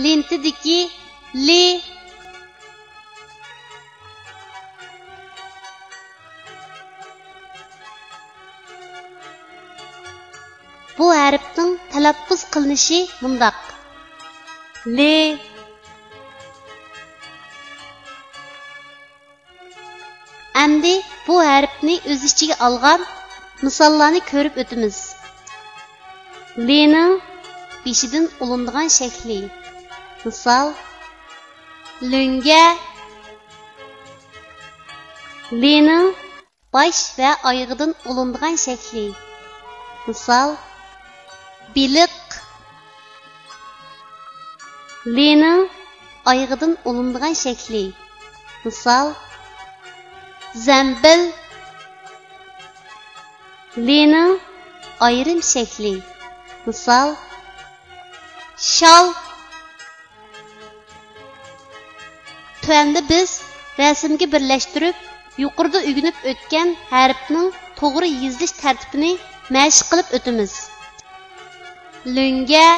lentidagi li bu harfning talaffuz qilinishi mundaq. Li Endi bu harfni o'z ichiga olgan misollarni ko'rib o'tamiz. Lining beshidan ulinadigan shakli. Misol lunga. Lining bosh va oyog'idan ulinadigan shakli. Misol biliq. Lining oyog'idan ulinadigan shakli. Misol zambil. Lining ayrim shakli. Misol shal. Tuanda biz rasmga birlashtirib, yuqorida o'rganib o'tgan harfning to'g'ri yozilish tartibini mashq qilib o'tamiz. Lunga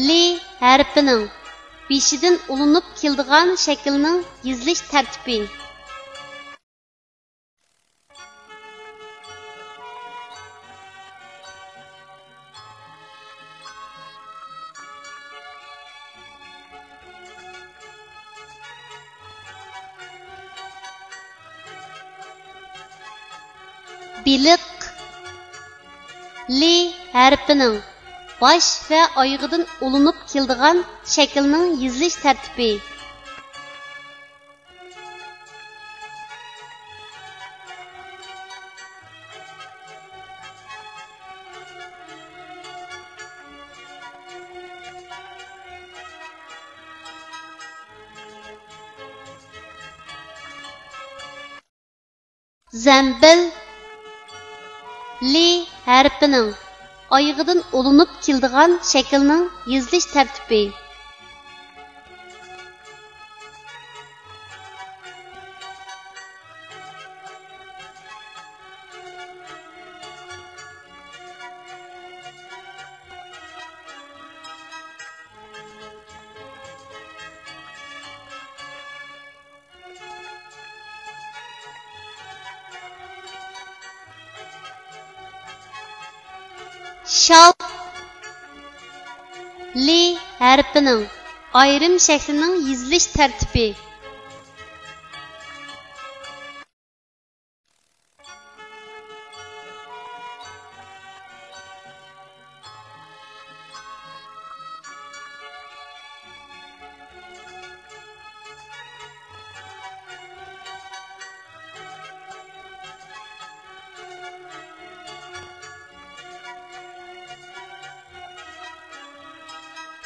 li harfining beshidan ulinib keladigan shaklning yozilish tartibi. Biliq li harfining bosh va oyog'idan ulinib keladigan shaklning yozilish tartibi. Zambil li harfining oyog'idan ulinib keladigan shaklning yozilish tartibi. Shal li harfining ayrim shaklining yozilish tartibi.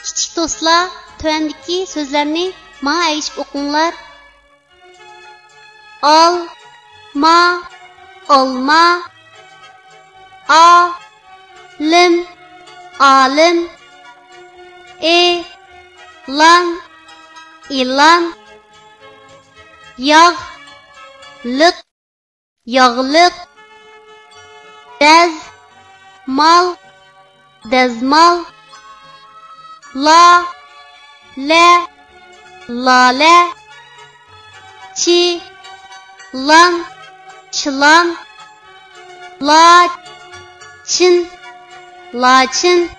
Kichik do'stlar, tuandagi so'zlarni menga aytib o'qinglar. Olma, olma. Alim, alim. Elan, ilan. Yağlık, yağlık. Dazmal, dazmal. Lale, çılan, çılan, laçın,